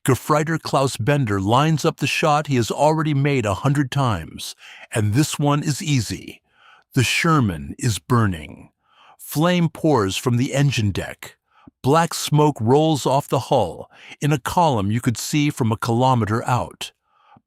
Gefreiter Klaus Bender lines up the shot he has already made 100 times, and this one is easy. The Sherman is burning. Flame pours from the engine deck. Black smoke rolls off the hull in a column you could see from a kilometer out.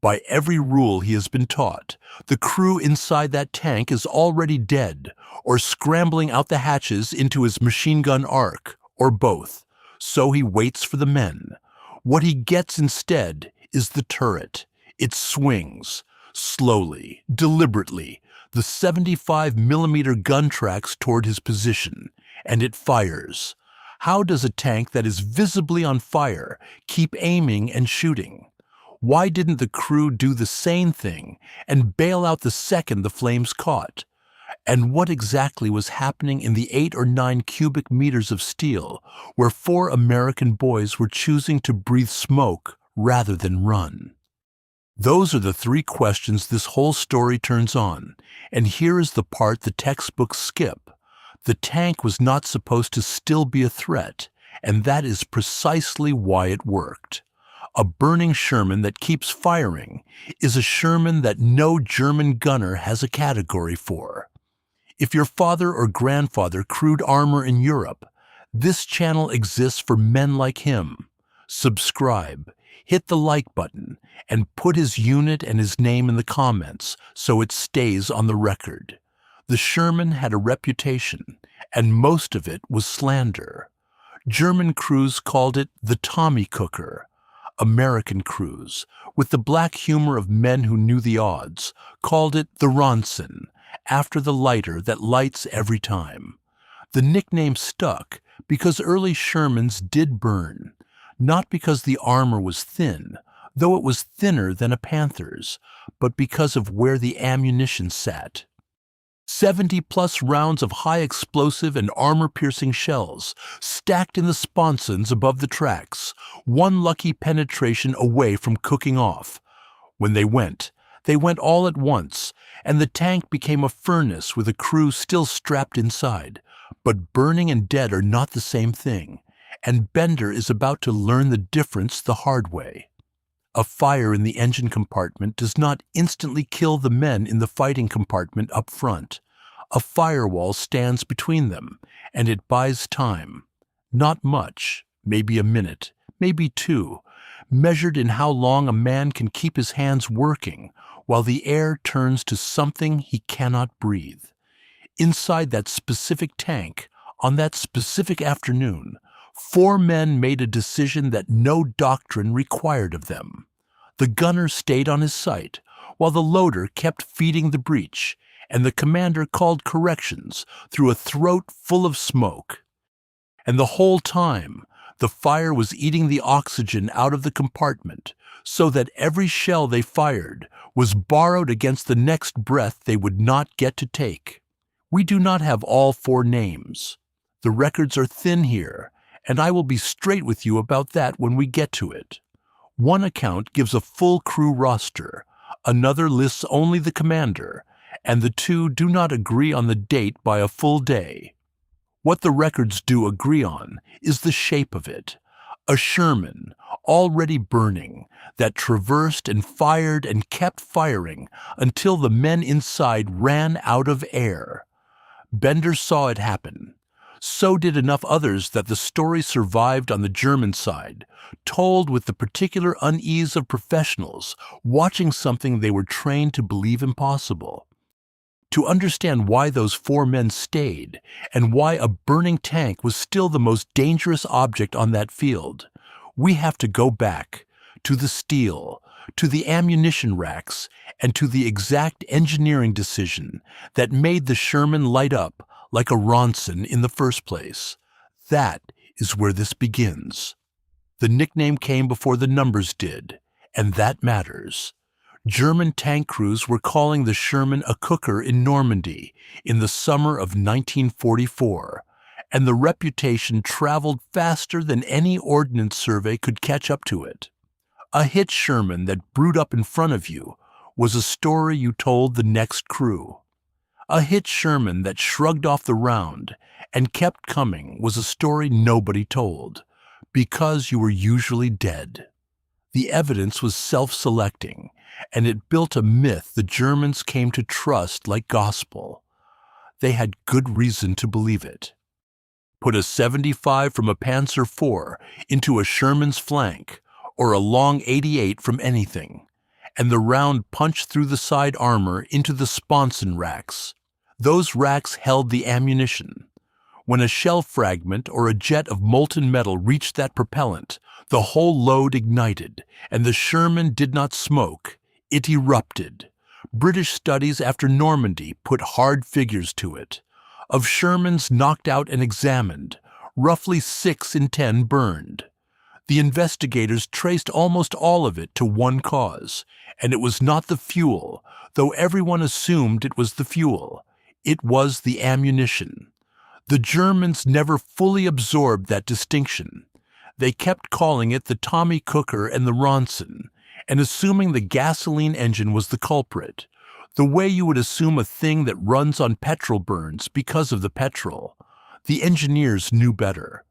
By every rule he has been taught, the crew inside that tank is already dead or scrambling out the hatches into his machine gun arc, or both. So he waits for the men. What he gets instead is the turret. It swings. Slowly, deliberately, the 75mm gun tracks toward his position, and it fires. How does a tank that is visibly on fire keep aiming and shooting? Why didn't the crew do the same thing and bail out the second the flames caught? And what exactly was happening in the 8 or 9 cubic meters of steel where 4 American boys were choosing to breathe smoke rather than run? Those are the 3 questions this whole story turns on, and here is the part the textbooks skip. The tank was not supposed to still be a threat, and that is precisely why it worked. A burning Sherman that keeps firing is a Sherman that no German gunner has a category for. If your father or grandfather crewed armor in Europe, this channel exists for men like him. Subscribe, hit the like button, and put his unit and his name in the comments so it stays on the record. The Sherman had a reputation, and most of it was slander. German crews called it the Tommy cooker. American crews, with the black humor of men who knew the odds, called it the Ronson, after the lighter that lights every time. The nickname stuck because early Shermans did burn, not because the armor was thin, though it was thinner than a Panther's, but because of where the ammunition sat. 70-plus rounds of high-explosive and armor-piercing shells stacked in the sponsons above the tracks, one lucky penetration away from cooking off. When they went all at once, and the tank became a furnace with a crew still strapped inside. But burning and dead are not the same thing, and Bender is about to learn the difference the hard way. A fire in the engine compartment does not instantly kill the men in the fighting compartment up front. A firewall stands between them, and it buys time. Not much, maybe a minute, maybe 2, measured in how long a man can keep his hands working while the air turns to something he cannot breathe. Inside that specific tank, on that specific afternoon, 4 men made a decision that no doctrine required of them. The gunner stayed on his sight, while the loader kept feeding the breech, and the commander called corrections through a throat full of smoke. And the whole time, the fire was eating the oxygen out of the compartment, so that every shell they fired was borrowed against the next breath they would not get to take. We do not have all 4 names. The records are thin here, and I will be straight with you about that when we get to it. One account gives a full crew roster, another lists only the commander, and the 2 do not agree on the date by a full day. What the records do agree on is the shape of it. A Sherman, already burning, that traversed and fired and kept firing until the men inside ran out of air. Bender saw it happen. So did enough others that the story survived on the German side, told with the particular unease of professionals watching something they were trained to believe impossible. To understand why those 4 men stayed, and why a burning tank was still the most dangerous object on that field, we have to go back to the steel, to the ammunition racks, and to the exact engineering decision that made the Sherman light up like a Ronson in the first place. That is where this begins. The nickname came before the numbers did, and that matters. German tank crews were calling the Sherman a cooker in Normandy in the summer of 1944, and the reputation traveled faster than any ordnance survey could catch up to it. A hit Sherman that brewed up in front of you was a story you told the next crew. A hit Sherman that shrugged off the round and kept coming was a story nobody told, because you were usually dead. The evidence was self-selecting, and it built a myth the Germans came to trust like gospel. They had good reason to believe it. Put a 75 from a Panzer IV into a Sherman's flank, or a long 88 from anything, and the round punched through the side armor into the sponson racks. Those racks held the ammunition. When a shell fragment or a jet of molten metal reached that propellant, the whole load ignited, and the Sherman did not smoke, it erupted. British studies after Normandy put hard figures to it. Of Shermans knocked out and examined, roughly 6 in 10 burned. The investigators traced almost all of it to one cause, and it was not the fuel, though everyone assumed it was the fuel. It was the ammunition. The Germans never fully absorbed that distinction. They kept calling it the Tommy Cooker and the Ronson, and assuming the gasoline engine was the culprit, the way you would assume a thing that runs on petrol burns because of the petrol. The engineers knew better.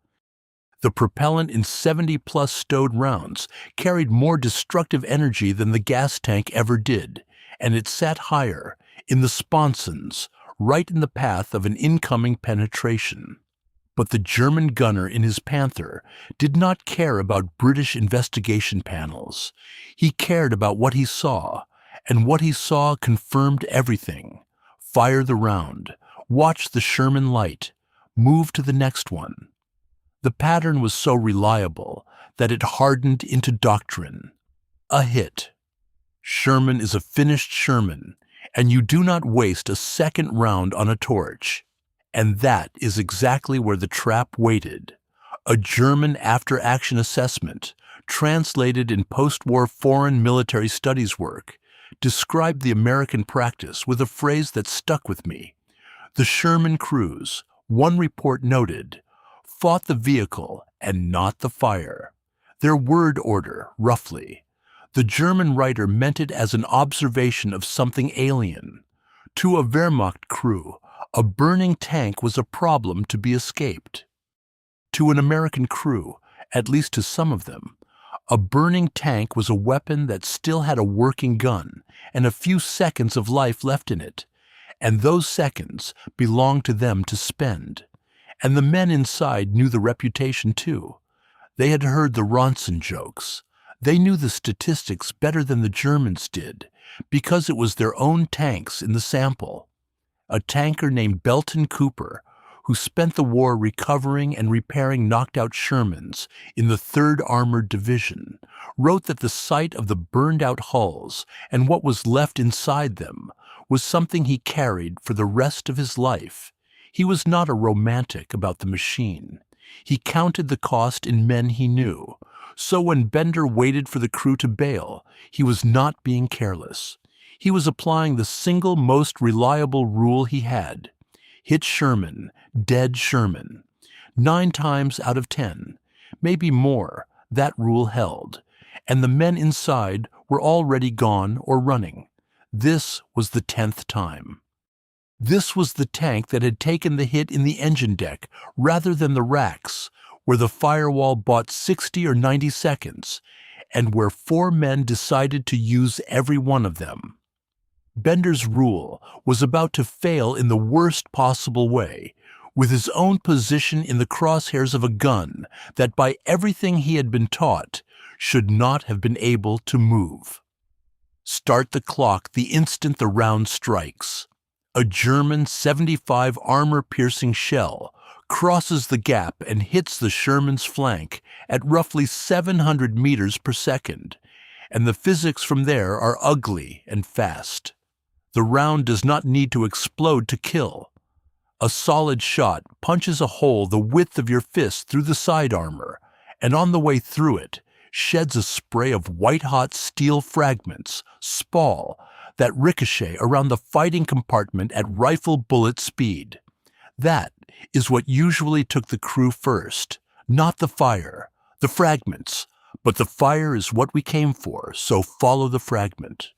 The propellant in 70-plus stowed rounds carried more destructive energy than the gas tank ever did, and it sat higher, in the sponsons, right in the path of an incoming penetration. But the German gunner in his Panther did not care about British investigation panels. He cared about what he saw, and what he saw confirmed everything. Fire the round, watch the Sherman light, move to the next one. The pattern was so reliable that it hardened into doctrine. A hit. Sherman is a finished Sherman, and you do not waste a second round on a torch. And that is exactly where the trap waited. A German after-action assessment, translated in post-war foreign military studies work, described the American practice with a phrase that stuck with me. The Sherman crews, one report noted, fought the vehicle and not the fire. Their word order, roughly. The German writer meant it as an observation of something alien. To a Wehrmacht crew, a burning tank was a problem to be escaped. To an American crew, at least to some of them, a burning tank was a weapon that still had a working gun and a few seconds of life left in it, and those seconds belonged to them to spend. And the men inside knew the reputation too. They had heard the Ronson jokes. They knew the statistics better than the Germans did, because it was their own tanks in the sample. A tanker named Belton Cooper, who spent the war recovering and repairing knocked-out Shermans in the 3rd Armored Division, wrote that the sight of the burned-out hulls and what was left inside them was something he carried for the rest of his life. He was not a romantic about the machine. He counted the cost in men he knew. So when Bender waited for the crew to bail, he was not being careless. He was applying the single most reliable rule he had. Hit Sherman, dead Sherman. 9 times out of 10, maybe more, that rule held, and the men inside were already gone or running. This was the 10th time. This was the tank that had taken the hit in the engine deck rather than the racks, where the firewall bought 60 or 90 seconds, and where 4 men decided to use every one of them. Bender's rule was about to fail in the worst possible way, with his own position in the crosshairs of a gun that, by everything he had been taught, should not have been able to move. Start the clock the instant the round strikes. A German 75 armor-piercing shell crosses the gap and hits the Sherman's flank at roughly 700 meters per second, and the physics from there are ugly and fast. The round does not need to explode to kill. A solid shot punches a hole the width of your fist through the side armor, and on the way through it, sheds a spray of white-hot steel fragments, spall, that ricochet around the fighting compartment at rifle bullet speed. That is what usually took the crew first, not the fire, the fragments, but the fire is what we came for, so follow the fragment.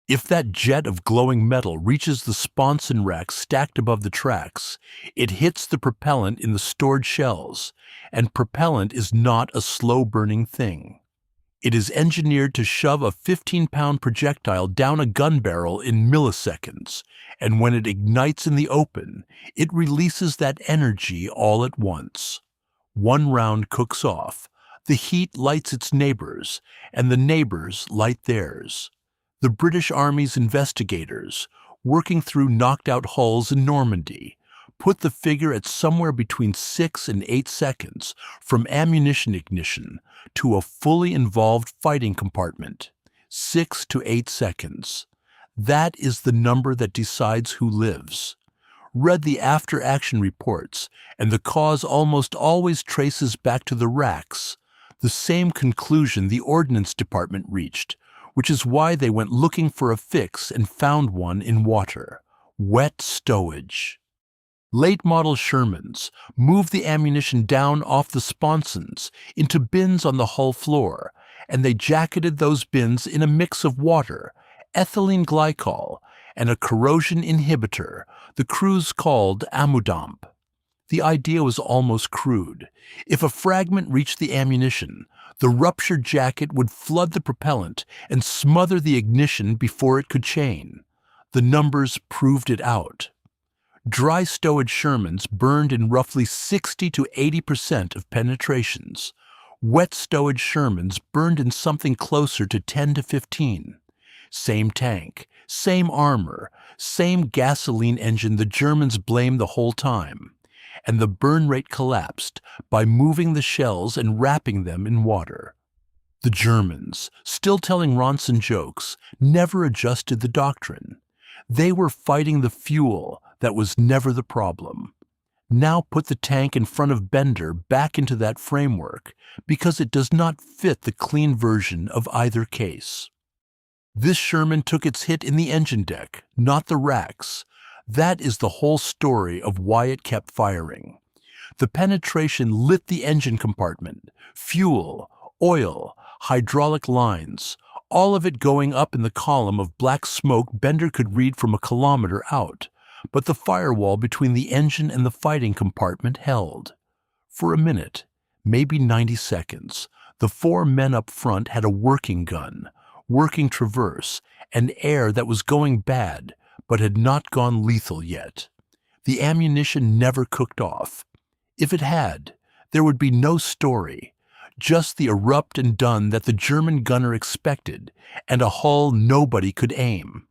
If that jet of glowing metal reaches the sponson rack stacked above the tracks, it hits the propellant in the stored shells, and propellant is not a slow-burning thing. It is engineered to shove a 15-pound projectile down a gun barrel in milliseconds, and when it ignites in the open, it releases that energy all at once. One round cooks off, the heat lights its neighbors, and the neighbors light theirs. The British Army's investigators, working through knocked-out hulls in Normandy, put the figure at somewhere between 6 and 8 seconds from ammunition ignition to a fully involved fighting compartment. 6 to 8 seconds. That is the number that decides who lives. Read the after-action reports, and the cause almost always traces back to the racks, the same conclusion the Ordnance Department reached, which is why they went looking for a fix and found one in water: wet stowage. Late-model Shermans moved the ammunition down off the sponsons into bins on the hull floor, and they jacketed those bins in a mix of water, ethylene glycol, and a corrosion inhibitor the crews called Ammudamp. The idea was almost crude. If a fragment reached the ammunition, the ruptured jacket would flood the propellant and smother the ignition before it could chain. The numbers proved it out. Dry stowage Shermans burned in roughly 60 to 80% of penetrations. Wet stowage Shermans burned in something closer to 10 to 15. Same tank, same armor, same gasoline engine the Germans blamed the whole time. And the burn rate collapsed by moving the shells and wrapping them in water. The Germans, still telling Ronson jokes, never adjusted the doctrine. They were fighting the fuel that was never the problem. Now put the tank in front of Bender back into that framework, because it does not fit the clean version of either case. This Sherman took its hit in the engine deck, not the racks. That is the whole story of why it kept firing. The penetration lit the engine compartment, fuel, oil, hydraulic lines, all of it going up in the column of black smoke Bender could read from a kilometer out. But the firewall between the engine and the fighting compartment held. For a minute, maybe 90 seconds, the 4 men up front had a working gun, working traverse, and air that was going bad, but had not gone lethal yet. The ammunition never cooked off. If it had, there would be no story, just the erupt and done that the German gunner expected, and a hull nobody could aim.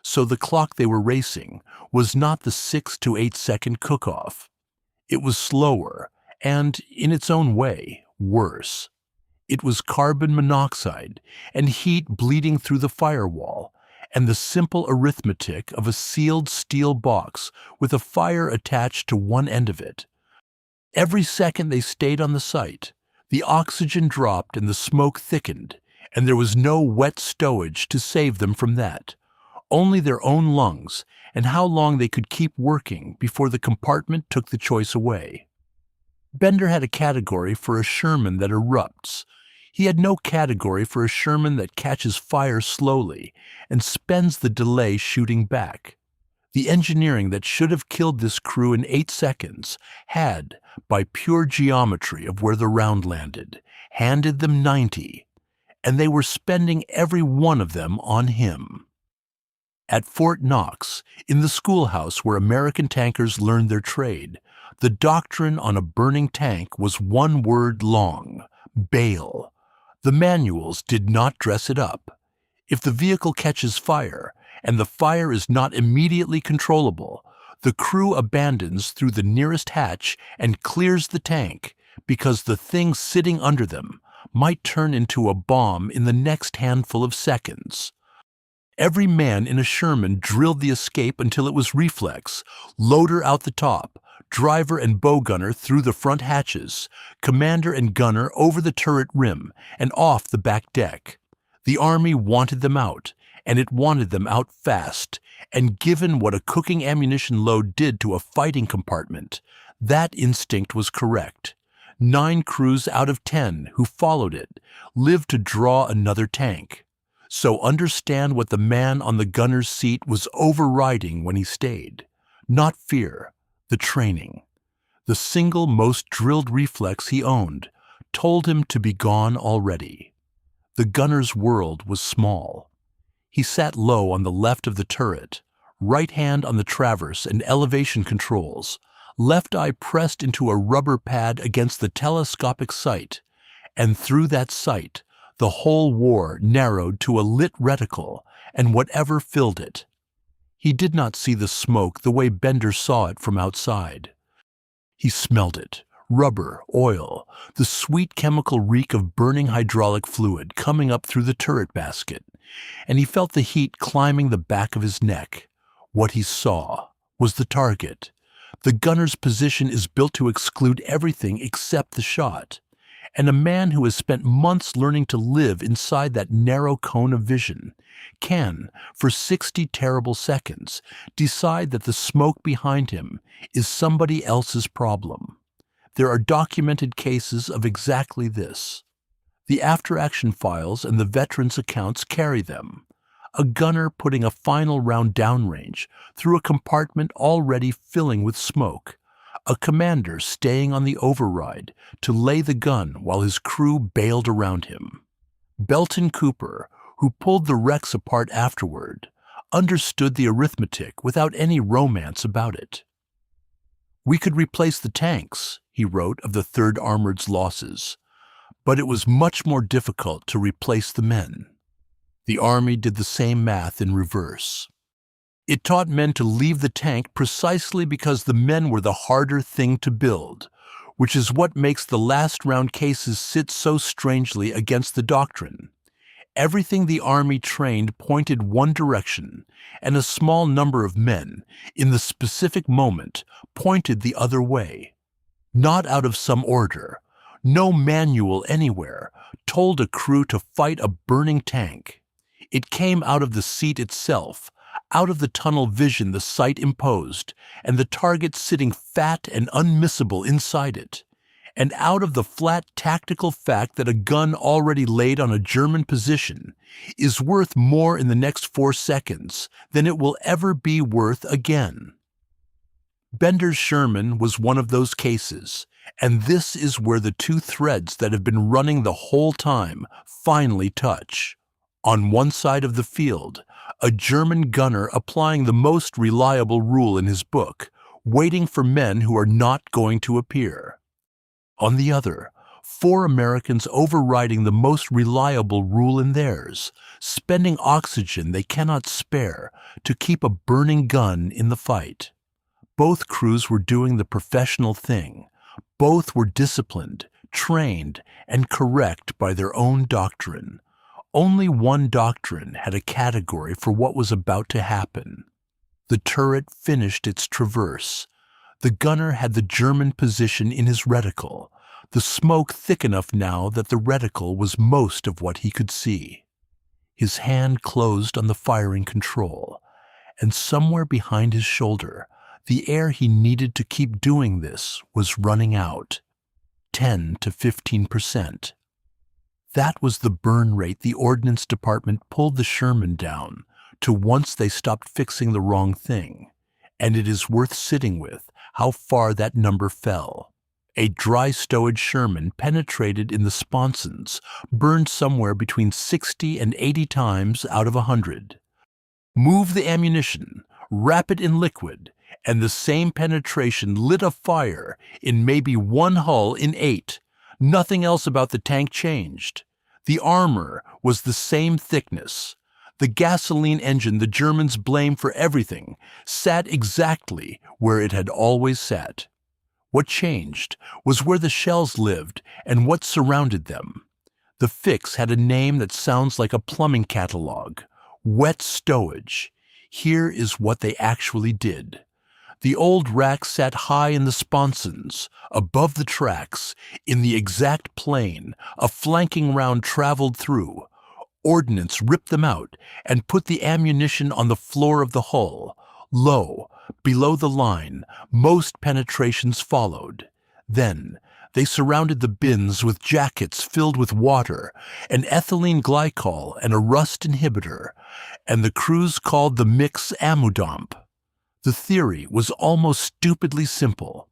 So the clock they were racing was not the 6 to 8 second cook-off. It was slower and, in its own way, worse. It was carbon monoxide and heat bleeding through the firewall, and the simple arithmetic of a sealed steel box with a fire attached to one end of it. Every second they stayed on the site, the oxygen dropped and the smoke thickened, and there was no wet stowage to save them from that. Only their own lungs, and how long they could keep working before the compartment took the choice away. Bender had a category for a Sherman that erupts. He had no category for a Sherman that catches fire slowly and spends the delay shooting back. The engineering that should have killed this crew in 8 seconds had, by pure geometry of where the round landed, handed them 90, and they were spending every one of them on him. At Fort Knox, in the schoolhouse where American tankers learned their trade, the doctrine on a burning tank was one word long: bail. The manuals did not dress it up. If the vehicle catches fire, and the fire is not immediately controllable, the crew abandons through the nearest hatch and clears the tank, because the thing sitting under them might turn into a bomb in the next handful of seconds. Every man in a Sherman drilled the escape until it was reflex, loader out the top, driver and bow gunner through the front hatches, commander and gunner over the turret rim and off the back deck. The Army wanted them out, and it wanted them out fast, and given what a cooking ammunition load did to a fighting compartment, that instinct was correct. 9 crews out of 10 who followed it lived to draw another tank. So understand what the man on the gunner's seat was overriding when he stayed. Not fear, the training. The single most drilled reflex he owned told him to be gone already. The gunner's world was small. He sat low on the left of the turret, right hand on the traverse and elevation controls, left eye pressed into a rubber pad against the telescopic sight, and through that sight, the whole war narrowed to a lit reticle and whatever filled it. He did not see the smoke the way Bender saw it from outside. He smelled it, rubber, oil, the sweet chemical reek of burning hydraulic fluid coming up through the turret basket, and he felt the heat climbing the back of his neck. What he saw was the target. The gunner's position is built to exclude everything except the shot, and a man who has spent months learning to live inside that narrow cone of vision can, for 60 terrible seconds, decide that the smoke behind him is somebody else's problem. There are documented cases of exactly this. The after-action files and the veterans' accounts carry them. A gunner putting a final round downrange through a compartment already filling with smoke. A commander staying on the override to lay the gun while his crew bailed around him. Belton Cooper, who pulled the wrecks apart afterward, understood the arithmetic without any romance about it. "We could replace the tanks," he wrote of the 3rd Armored's losses, "but it was much more difficult to replace the men." The Army did the same math in reverse. It taught men to leave the tank precisely because the men were the harder thing to build, which is what makes the last round cases sit so strangely against the doctrine. Everything the Army trained pointed one direction, and a small number of men, in the specific moment, pointed the other way. Not out of some order. No manual anywhere told a crew to fight a burning tank. It came out of the seat itself, out of the tunnel vision the sight imposed, and the target sitting fat and unmissable inside it, and out of the flat tactical fact that a gun already laid on a German position is worth more in the next 4 seconds than it will ever be worth again. Bender's Sherman was one of those cases, and this is where the two threads that have been running the whole time finally touch. On one side of the field, a German gunner applying the most reliable rule in his book, waiting for men who are not going to appear. On the other, 4 Americans overriding the most reliable rule in theirs, spending oxygen they cannot spare to keep a burning gun in the fight. Both crews were doing the professional thing. Both were disciplined, trained, and correct by their own doctrine. Only one doctrine had a category for what was about to happen. The turret finished its traverse. The gunner had the German position in his reticle, the smoke thick enough now that the reticle was most of what he could see. His hand closed on the firing control, and somewhere behind his shoulder, the air he needed to keep doing this was running out. 10 to 15%. That was the burn rate the Ordnance Department pulled the Sherman down to once they stopped fixing the wrong thing, and it is worth sitting with how far that number fell. A dry stowage Sherman penetrated in the sponsons, burned somewhere between 60 and 80 times out of 100. Move the ammunition, wrap it in liquid, and the same penetration lit a fire in maybe one hull in 8. Nothing else about the tank changed. The armor was the same thickness. The gasoline engine the Germans blamed for everything sat exactly where it had always sat. What changed was where the shells lived and what surrounded them. The fix had a name that sounds like a plumbing catalog: wet-stowage. Here is what they actually did. The old racks sat high in the sponsons, above the tracks, in the exact plane a flanking round traveled through. Ordnance ripped them out and put the ammunition on the floor of the hull. Low, below the line, most penetrations followed. Then they surrounded the bins with jackets filled with water, an ethylene glycol and a rust inhibitor, and the crews called the mix Ammudamp. The theory was almost stupidly simple.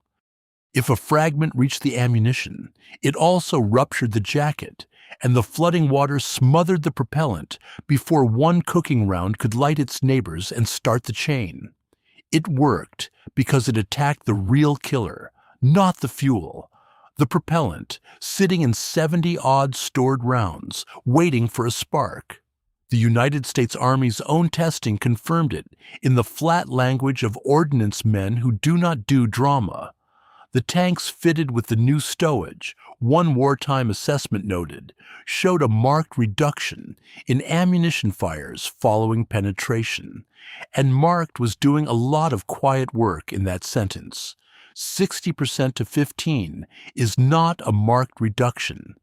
If a fragment reached the ammunition, it also ruptured the jacket, and the flooding water smothered the propellant before one cooking round could light its neighbors and start the chain. It worked because it attacked the real killer, not the fuel. The propellant, sitting in 70-odd stored rounds, waiting for a spark. The United States Army's own testing confirmed it in the flat language of ordnance men who do not do drama. The tanks fitted with the new stowage, one wartime assessment noted, showed a marked reduction in ammunition fires following penetration. And marked was doing a lot of quiet work in that sentence. 60% to 15 is not a marked reduction.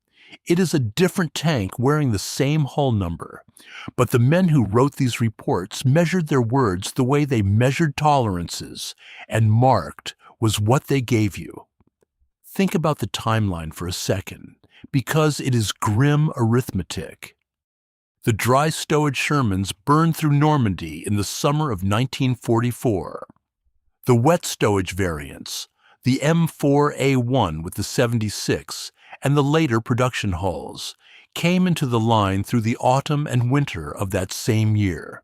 It is a different tank wearing the same hull number. But the men who wrote these reports measured their words the way they measured tolerances, and marked was what they gave you. Think about the timeline for a second, because it is grim arithmetic. The dry stowage Shermans burned through Normandy in the summer of 1944. The wet stowage variants, the M4A1 with the 76, and the later production hulls, came into the line through the autumn and winter of that same year.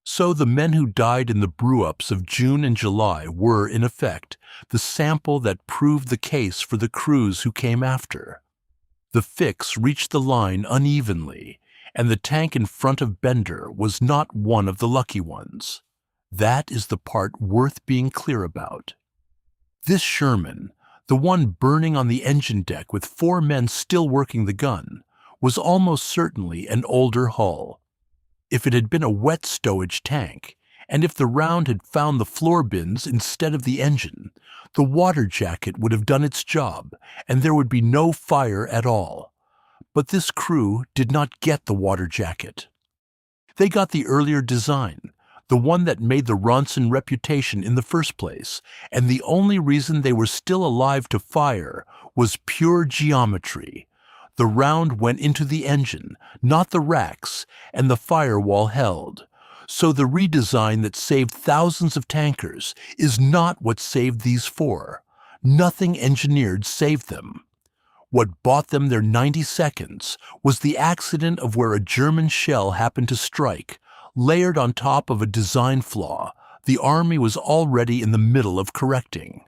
So the men who died in the brew-ups of June and July were, in effect, the sample that proved the case for the crews who came after. The fix reached the line unevenly, and the tank in front of Bender was not one of the lucky ones. That is the part worth being clear about. This Sherman, the one burning on the engine deck with 4 men still working the gun, was almost certainly an older hull. If it had been a wet stowage tank, and if the round had found the floor bins instead of the engine, the water jacket would have done its job, and there would be no fire at all. But this crew did not get the water jacket. They got the earlier design, the one that made the Ronson reputation in the first place, and the only reason they were still alive to fire was pure geometry. The round went into the engine, not the racks, and the firewall held. So the redesign that saved thousands of tankers is not what saved these 4. Nothing engineered saved them. What bought them their 90 seconds was the accident of where a German shell happened to strike, layered on top of a design flaw the Army was already in the middle of correcting.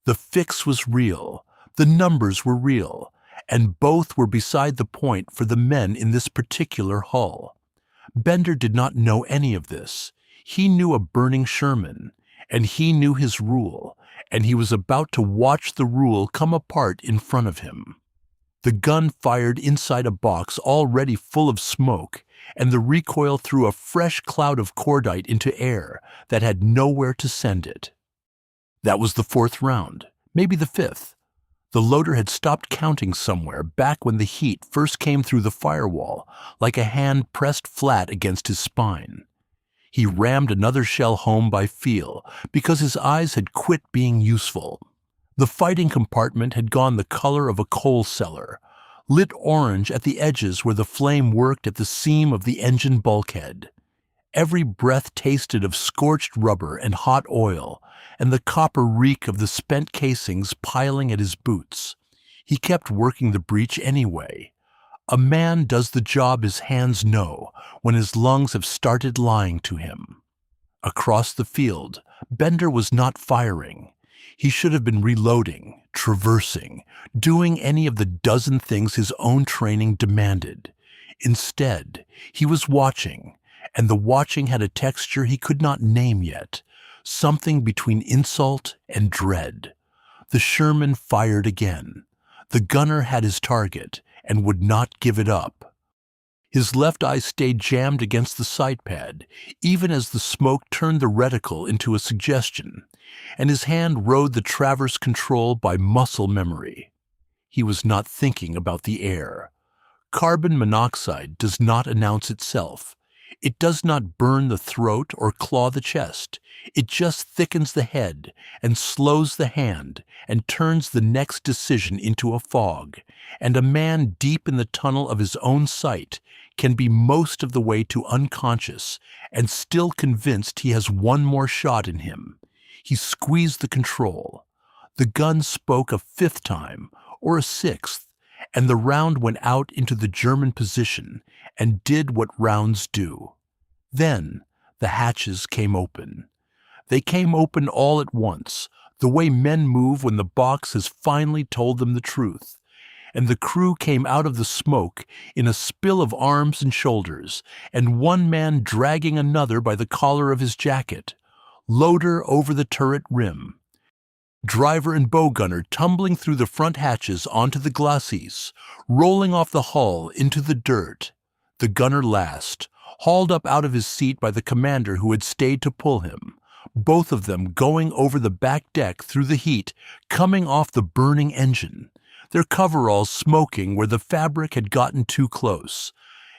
The fix was real, the numbers were real, and both were beside the point for the men in this particular hull. Bender did not know any of this. He knew a burning Sherman, and he knew his rule, and he was about to watch the rule come apart in front of him. The gun fired inside a box already full of smoke, and the recoil threw a fresh cloud of cordite into air that had nowhere to send it. That was the 4th round, maybe the 5th. The loader had stopped counting somewhere back when the heat first came through the firewall, like a hand pressed flat against his spine. He rammed another shell home by feel because his eyes had quit being useful. The fighting compartment had gone the color of a coal cellar, lit orange at the edges where the flame worked at the seam of the engine bulkhead. Every breath tasted of scorched rubber and hot oil, and the copper reek of the spent casings piling at his boots. He kept working the breech anyway. A man does the job his hands know when his lungs have started lying to him. Across the field, Bender was not firing. He should have been reloading, traversing, doing any of the dozen things his own training demanded. Instead, he was watching, and the watching had a texture he could not name yet, something between insult and dread. The Sherman fired again. The gunner had his target and would not give it up. His left eye stayed jammed against the sight pad, even as the smoke turned the reticle into a suggestion, and his hand rode the traverse control by muscle memory. He was not thinking about the air. Carbon monoxide does not announce itself. It does not burn the throat or claw the chest. It just thickens the head and slows the hand and turns the next decision into a fog, and a man deep in the tunnel of his own sight can be most of the way to unconscious and still convinced he has one more shot in him. He squeezed the control. The gun spoke a 5th time, or a 6th, and the round went out into the German position and did what rounds do. Then the hatches came open. They came open all at once, the way men move when the box has finally told them the truth. And the crew came out of the smoke in a spill of arms and shoulders, and one man dragging another by the collar of his jacket. Loader over the turret rim. Driver and bow gunner tumbling through the front hatches onto the glacis, rolling off the hull into the dirt. The gunner last, hauled up out of his seat by the commander who had stayed to pull him. Both of them going over the back deck through the heat, coming off the burning engine. Their coveralls smoking where the fabric had gotten too close.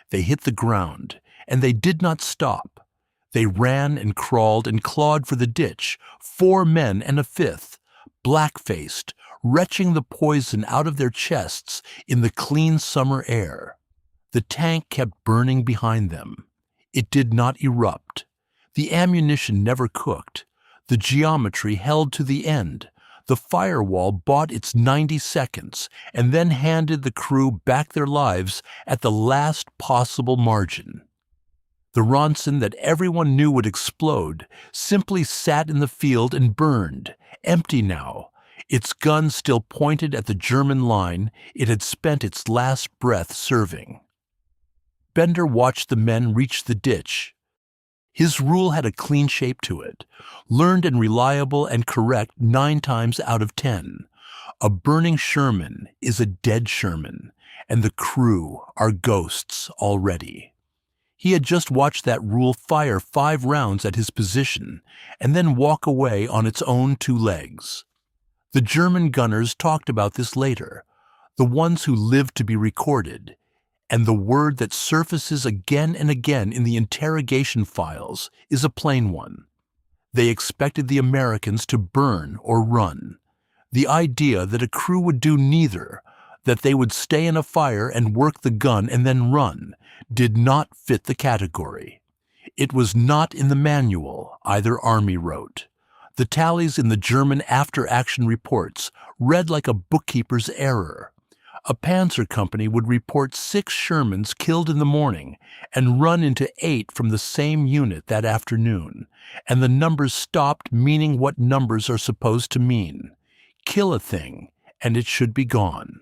They hit the ground, and they did not stop. They ran and crawled and clawed for the ditch, 4 men and a 5th, black-faced, retching the poison out of their chests in the clean summer air. The tank kept burning behind them. It did not erupt. The ammunition never cooked. The geometry held to the end. The firewall bought its 90 seconds and then handed the crew back their lives at the last possible margin. The Ronson that everyone knew would explode simply sat in the field and burned, empty now, its gun still pointed at the German line it had spent its last breath serving. Bender watched the men reach the ditch. His rule had a clean shape to it, learned and reliable and correct 9 times out of 10. A burning Sherman is a dead Sherman, and the crew are ghosts already. He had just watched that rule fire 5 rounds at his position, and then walk away on its own 2 legs. The German gunners talked about this later, the ones who lived to be recorded, and the word that surfaces again and again in the interrogation files is a plain one. They expected the Americans to burn or run. The idea that a crew would do neither, that they would stay in a fire and work the gun and then run, did not fit the category. It was not in the manual either army wrote. The tallies in the German after-action reports read like a bookkeeper's error. A panzer company would report 6 Shermans killed in the morning and run into 8 from the same unit that afternoon, and the numbers stopped meaning what numbers are supposed to mean. Kill a thing, and it should be gone.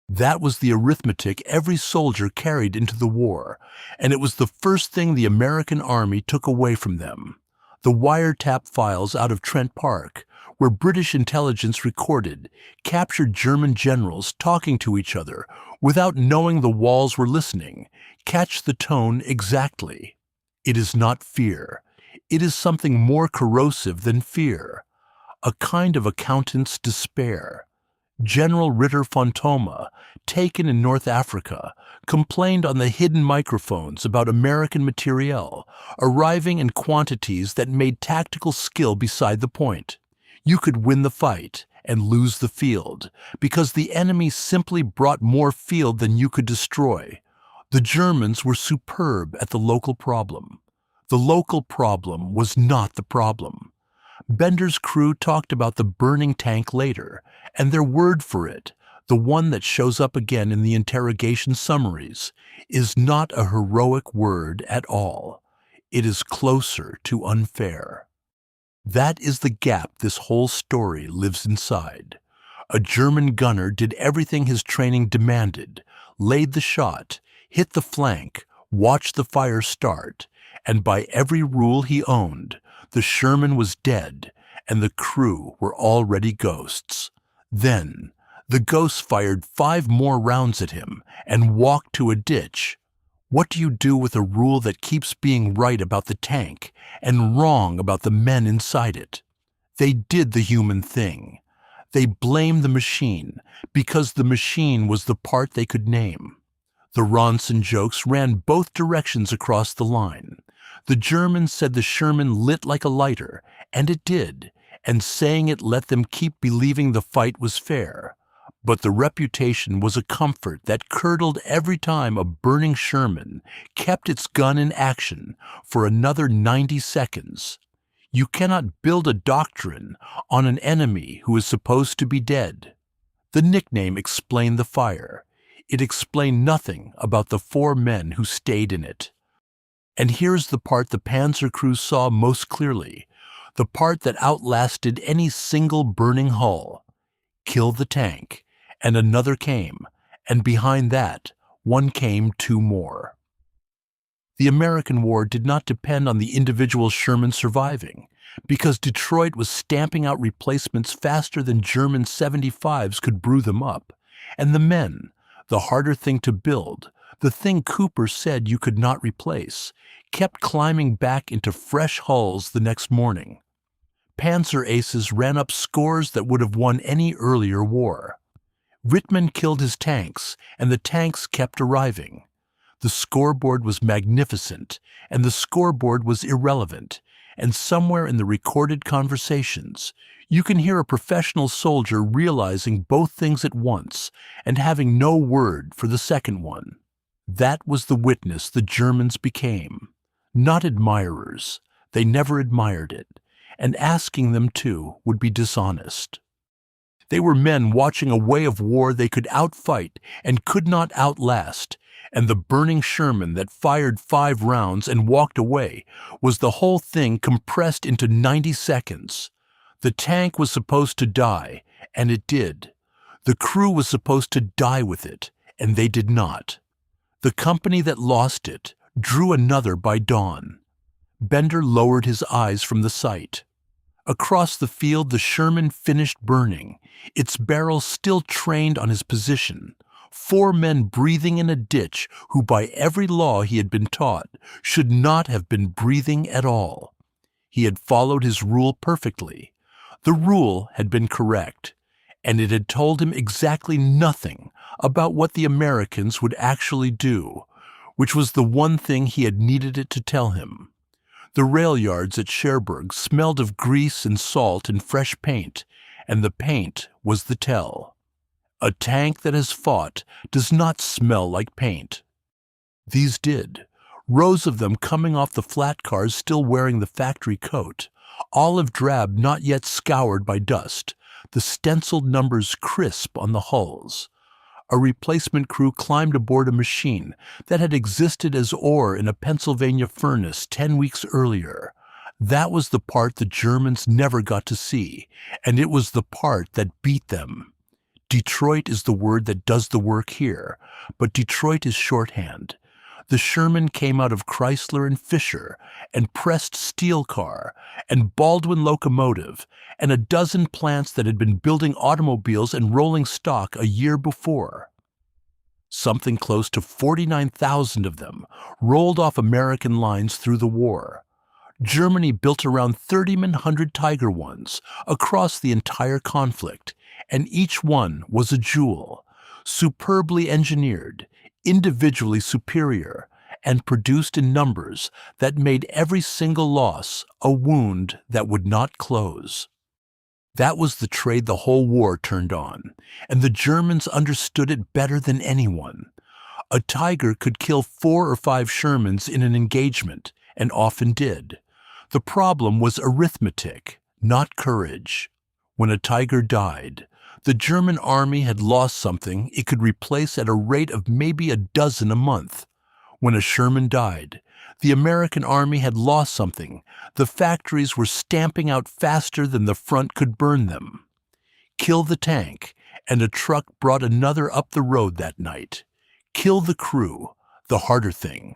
That was the arithmetic every soldier carried into the war, and it was the first thing the American Army took away from them. The wiretap files out of Trent Park, where British intelligence recorded, captured German generals talking to each other without knowing the walls were listening, catch the tone exactly. It is not fear. It is something more corrosive than fear. A kind of accountant's despair. General Ritter Fontoma, taken in North Africa, complained on the hidden microphones about American materiel, arriving in quantities that made tactical skill beside the point. You could win the fight and lose the field, because the enemy simply brought more field than you could destroy. The Germans were superb at the local problem. The local problem was not the problem. Bender's crew talked about the burning tank later, and their word for it, the one that shows up again in the interrogation summaries, is not a heroic word at all. It is closer to unfair. That is the gap this whole story lives inside. A German gunner did everything his training demanded, laid the shot, hit the flank, watched the fire start, and by every rule he owned, the Sherman was dead, and the crew were already ghosts. Then, the ghosts fired 5 more rounds at him and walked to a ditch. What do you do with a rule that keeps being right about the tank and wrong about the men inside it? They did the human thing. They blamed the machine because the machine was the part they could name. The Ronson jokes ran both directions across the line. The Germans said the Sherman lit like a lighter, and it did, and saying it let them keep believing the fight was fair. But the reputation was a comfort that curdled every time a burning Sherman kept its gun in action for another 90 seconds. You cannot build a doctrine on an enemy who is supposed to be dead. The nickname explained the fire. It explained nothing about the 4 men who stayed in it. And here's the part the Panzer crew saw most clearly, the part that outlasted any single burning hull. Kill the tank, and another came, and behind that, one came 2 more. The American war did not depend on the individual Sherman surviving, because Detroit was stamping out replacements faster than German 75s could brew them up, and the men, the harder thing to build, the thing Cooper said you could not replace, kept climbing back into fresh hulls the next morning. Panzer aces ran up scores that would have won any earlier war. Rittmann killed his tanks, and the tanks kept arriving. The scoreboard was magnificent, and the scoreboard was irrelevant, and somewhere in the recorded conversations, you can hear a professional soldier realizing both things at once and having no word for the second one. That was the witness the Germans became. Not admirers, they never admired it, and asking them to would be dishonest. They were men watching a way of war they could outfight and could not outlast, and the burning Sherman that fired 5 rounds and walked away was the whole thing compressed into 90 seconds. The tank was supposed to die, and it did. The crew was supposed to die with it, and they did not. The company that lost it drew another by dawn. Bender lowered his eyes from the sight. Across the field the Sherman finished burning, its barrel still trained on his position. 4 men breathing in a ditch who by every law he had been taught should not have been breathing at all. He had followed his rule perfectly. The rule had been correct, and it had told him exactly nothing about what the Americans would actually do, which was the one thing he had needed it to tell him. The rail yards at Cherbourg smelled of grease and salt and fresh paint, and the paint was the tell. A tank that has fought does not smell like paint. These did, rows of them coming off the flat cars still wearing the factory coat, olive drab not yet scoured by dust, the stenciled numbers crisp on the hulls. A replacement crew climbed aboard a machine that had existed as ore in a Pennsylvania furnace 10 weeks earlier. That was the part the Germans never got to see, and it was the part that beat them. Detroit is the word that does the work here, but Detroit is shorthand. The Sherman came out of Chrysler and Fisher, and Pressed Steel Car, and Baldwin Locomotive, and a dozen plants that had been building automobiles and rolling stock a year before. Something close to 49,000 of them rolled off American lines through the war. Germany built around 3,100 Tiger Ones across the entire conflict, and each one was a jewel, superbly engineered, individually superior, and produced in numbers that made every single loss a wound that would not close. That was the trade the whole war turned on, and the Germans understood it better than anyone. A Tiger could kill 4 or 5 Shermans in an engagement, and often did. The problem was arithmetic, not courage. When a Tiger died, the German army had lost something it could replace at a rate of maybe a dozen a month. When a Sherman died, the American army had lost something the factories were stamping out faster than the front could burn them. Kill the tank, and a truck brought another up the road that night. Kill the crew, the harder thing,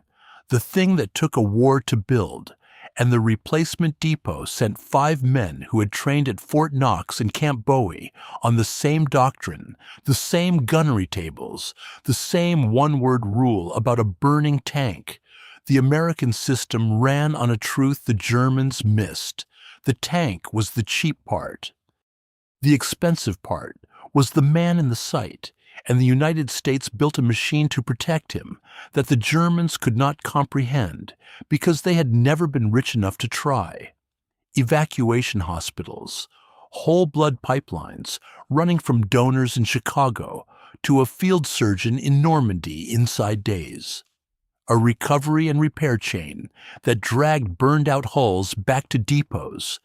the thing that took a war to build, and the replacement depot sent 5 men who had trained at Fort Knox and Camp Bowie on the same doctrine, the same gunnery tables, the same one-word rule about a burning tank. The American system ran on a truth the Germans missed. The tank was the cheap part. The expensive part was the man in the sight, and the United States built a machine to protect him that the Germans could not comprehend because they had never been rich enough to try. Evacuation hospitals, whole blood pipelines running from donors in Chicago to a field surgeon in Normandy inside days. A recovery and repair chain that dragged burned-out hulls back to depots,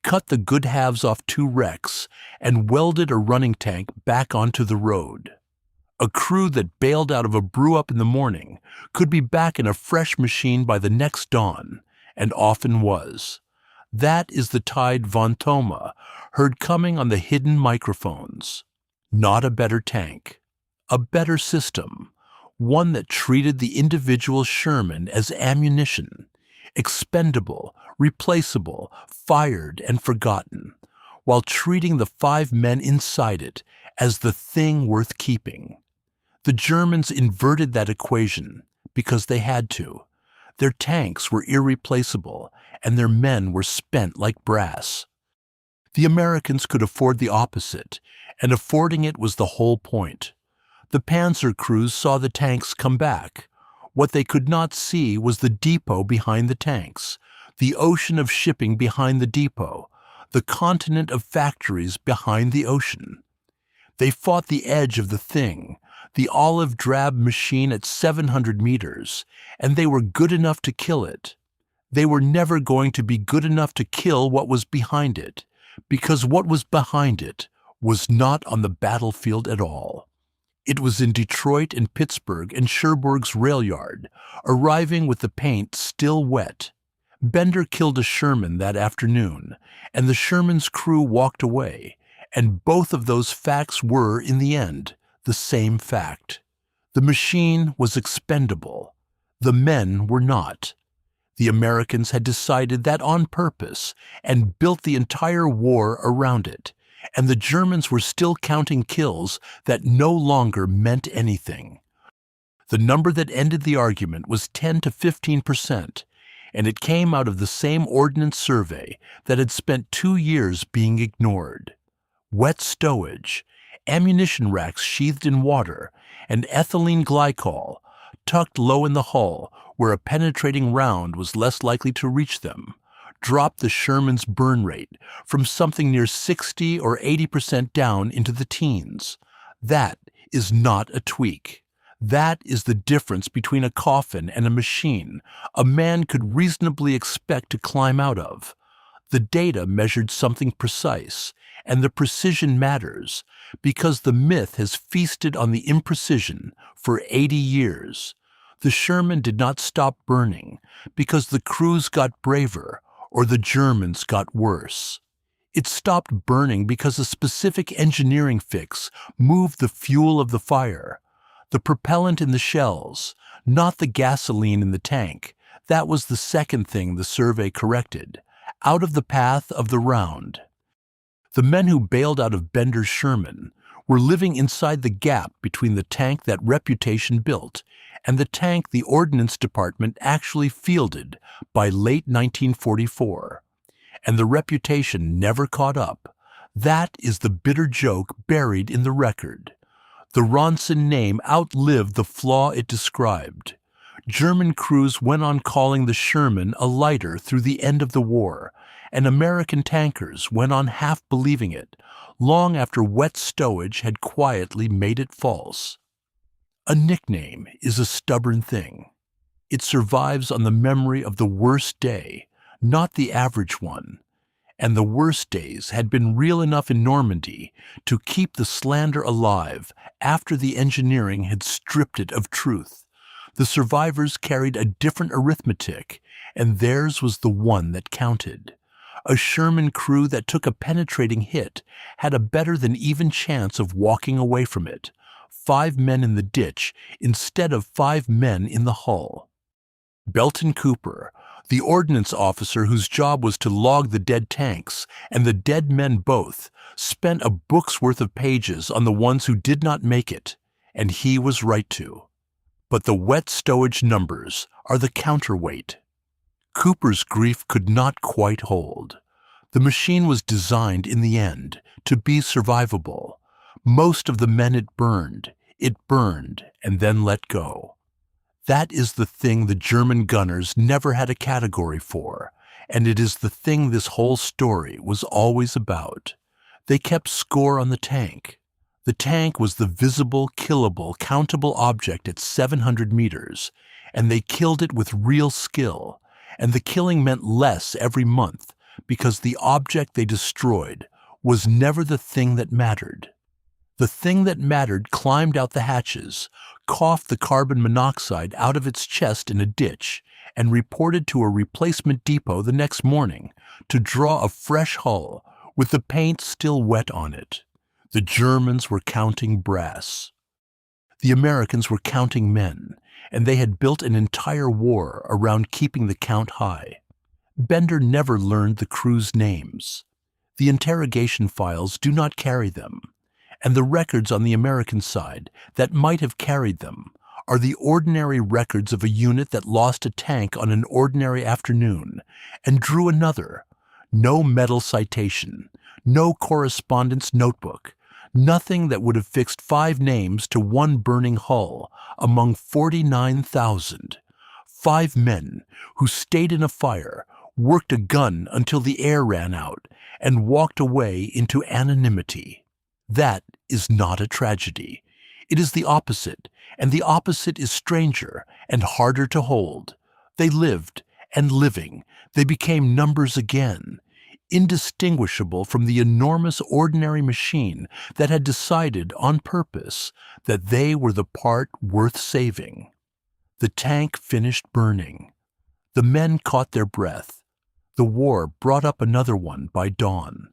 cut the good halves off two wrecks, and welded a running tank back onto the road. A crew that bailed out of a brew-up in the morning could be back in a fresh machine by the next dawn, and often was. That is the tide von Thoma heard coming on the hidden microphones. Not a better tank. A better system. One that treated the individual Sherman as ammunition, expendable, replaceable, fired, and forgotten, while treating the 5 men inside it as the thing worth keeping. The Germans inverted that equation because they had to. Their tanks were irreplaceable, and their men were spent like brass. The Americans could afford the opposite, and affording it was the whole point. The panzer crews saw the tanks come back. What they could not see was the depot behind the tanks, the ocean of shipping behind the depot, the continent of factories behind the ocean. They fought the edge of the thing, the olive-drab machine at 700 meters, and they were good enough to kill it. They were never going to be good enough to kill what was behind it, because what was behind it was not on the battlefield at all. It was in Detroit and Pittsburgh and Cherbourg's rail yard, arriving with the paint still wet. Bender killed a Sherman that afternoon, and the Sherman's crew walked away, and both of those facts were, in the end, the same fact. The machine was expendable. The men were not. The Americans had decided that on purpose and built the entire war around it, and the Germans were still counting kills that no longer meant anything. The number that ended the argument was 10 to 15%, and it came out of the same ordnance survey that had spent 2 years being ignored. Wet stowage, ammunition racks sheathed in water, and ethylene glycol, tucked low in the hull where a penetrating round was less likely to reach them, dropped the Sherman's burn rate from something near 60 or 80% down into the teens. That is not a tweak. That is the difference between a coffin and a machine a man could reasonably expect to climb out of. The data measured something precise, and the precision matters because the myth has feasted on the imprecision for 80 years. The Sherman did not stop burning because the crews got braver or the Germans got worse. It stopped burning because a specific engineering fix moved the fuel of the fire, the propellant in the shells, not the gasoline in the tank. That was the second thing the survey corrected, out of the path of the round. The men who bailed out of Bender's Sherman were living inside the gap between the tank that reputation built and the tank the Ordnance Department actually fielded by late 1944. And the reputation never caught up. That is the bitter joke buried in the record. The Ronson name outlived the flaw it described. German crews went on calling the Sherman a lighter through the end of the war, and American tankers went on half believing it, long after wet stowage had quietly made it false. A nickname is a stubborn thing. It survives on the memory of the worst day, not the average one. And the worst days had been real enough in Normandy to keep the slander alive after the engineering had stripped it of truth. The survivors carried a different arithmetic, and theirs was the one that counted. A Sherman crew that took a penetrating hit had a better than even chance of walking away from it. 5 men in the ditch instead of 5 men in the hull. Belton Cooper, the ordnance officer whose job was to log the dead tanks and the dead men both, spent a book's worth of pages on the ones who did not make it, and he was right to. But the wet stowage numbers are the counterweight. Cooper's grief could not quite hold. The machine was designed in the end to be survivable. Most of the men it burned and then let go. That is the thing the German gunners never had a category for, and it is the thing this whole story was always about. They kept score on the tank. The tank was the visible, killable, countable object at 700 meters, and they killed it with real skill, and the killing meant less every month because the object they destroyed was never the thing that mattered. The thing that mattered climbed out the hatches, coughed the carbon monoxide out of its chest in a ditch, and reported to a replacement depot the next morning to draw a fresh hull with the paint still wet on it. The Germans were counting brass. The Americans were counting men, and they had built an entire war around keeping the count high. Bender never learned the crew's names. The interrogation files do not carry them, and the records on the American side that might have carried them are the ordinary records of a unit that lost a tank on an ordinary afternoon and drew another. No medal citation, no correspondence notebook, nothing that would have fixed 5 names to one burning hull among 49,000. 5 men who stayed in a fire, worked a gun until the air ran out, and walked away into anonymity. That is not a tragedy. It is the opposite, and the opposite is stranger and harder to hold. They lived, and living, they became numbers again, indistinguishable from the enormous ordinary machine that had decided on purpose that they were the part worth saving. The tank finished burning. The men caught their breath. The war brought up another one by dawn.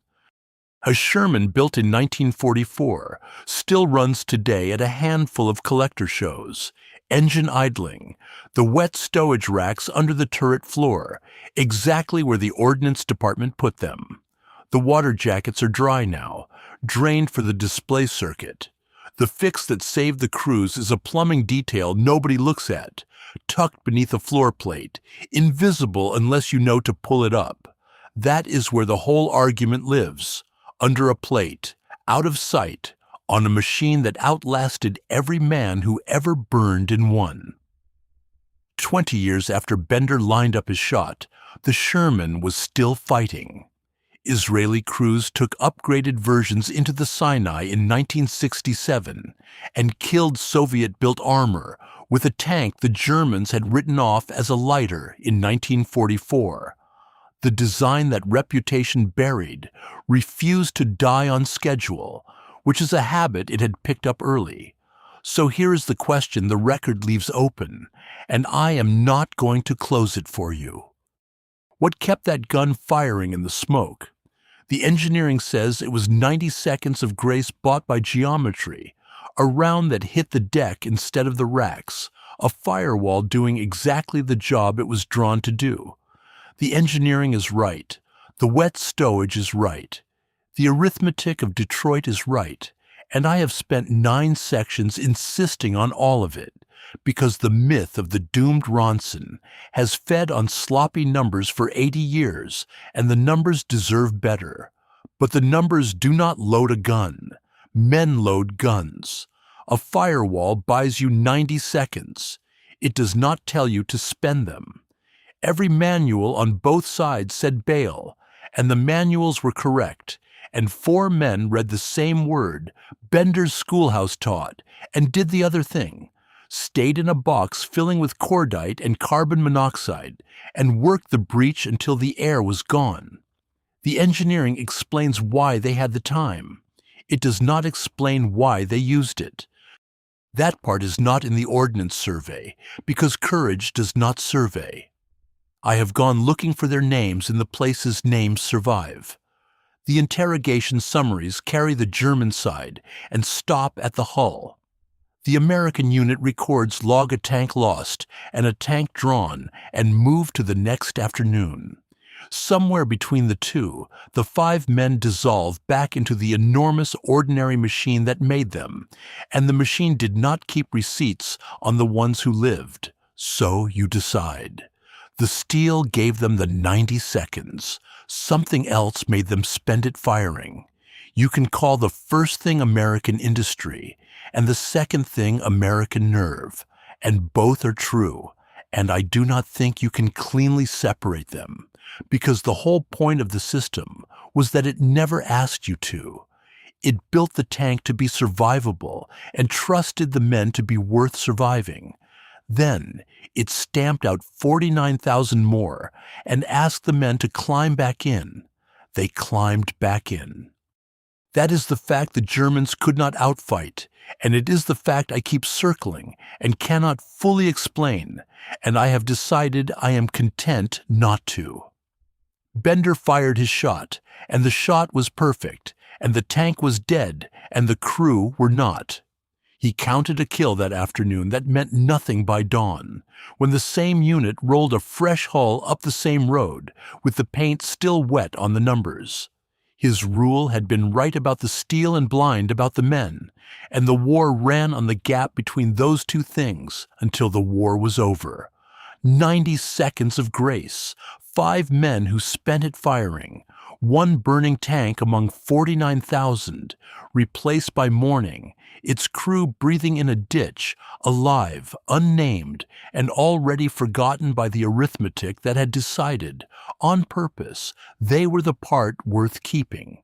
A Sherman built in 1944 still runs today at a handful of collector shows, engine idling, the wet stowage racks under the turret floor, exactly where the Ordnance Department put them. The water jackets are dry now, drained for the display circuit. The fix that saved the crews is a plumbing detail nobody looks at, tucked beneath a floor plate, invisible unless you know to pull it up. That is where the whole argument lives. Under a plate, out of sight, on a machine that outlasted every man who ever burned in one. 20 years after Bender lined up his shot, the Sherman was still fighting. Israeli crews took upgraded versions into the Sinai in 1967 and killed Soviet-built armor with a tank the Germans had written off as a lighter in 1944. The design that reputation buried refused to die on schedule, which is a habit it had picked up early. So here is the question the record leaves open, and I am not going to close it for you. What kept that gun firing in the smoke? The engineering says it was 90 seconds of grace bought by geometry, a round that hit the deck instead of the racks, a firewall doing exactly the job it was drawn to do. The engineering is right. The wet stowage is right. The arithmetic of Detroit is right. And I have spent 9 sections insisting on all of it, because the myth of the doomed Ronson has fed on sloppy numbers for 80 years, and the numbers deserve better. But the numbers do not load a gun. Men load guns. A firewall buys you 90 seconds. It does not tell you to spend them. Every manual on both sides said bail, and the manuals were correct, and 4 men read the same word Bender's schoolhouse taught, and did the other thing, stayed in a box filling with cordite and carbon monoxide, and worked the breach until the air was gone. The engineering explains why they had the time. It does not explain why they used it. That part is not in the Ordnance Survey, because courage does not survey. I have gone looking for their names in the places names survive. The interrogation summaries carry the German side and stop at the hull. The American unit records log a tank lost and a tank drawn and moved to the next afternoon. Somewhere between the two, the 5 men dissolve back into the enormous ordinary machine that made them, and the machine did not keep receipts on the ones who lived. So you decide. The steel gave them the 90 seconds. Something else made them spend it firing. You can call the first thing American industry, and the second thing American nerve, and both are true, and I do not think you can cleanly separate them, because the whole point of the system was that it never asked you to. It built the tank to be survivable and trusted the men to be worth surviving. Then it stamped out 49,000 more and asked the men to climb back in. They climbed back in. That is the fact the Germans could not outfight, and it is the fact I keep circling and cannot fully explain, and I have decided I am content not to. Bender fired his shot, and the shot was perfect, and the tank was dead, and the crew were not. He counted a kill that afternoon that meant nothing by dawn, when the same unit rolled a fresh hull up the same road, with the paint still wet on the numbers. His rule had been right about the steel and blind about the men, and the war ran on the gap between those two things until the war was over. 90 seconds of grace, 5 men who spent it firing, 1 burning tank among 49,000, replaced by morning, its crew breathing in a ditch, alive, unnamed, and already forgotten by the arithmetic that had decided, on purpose, they were the part worth keeping.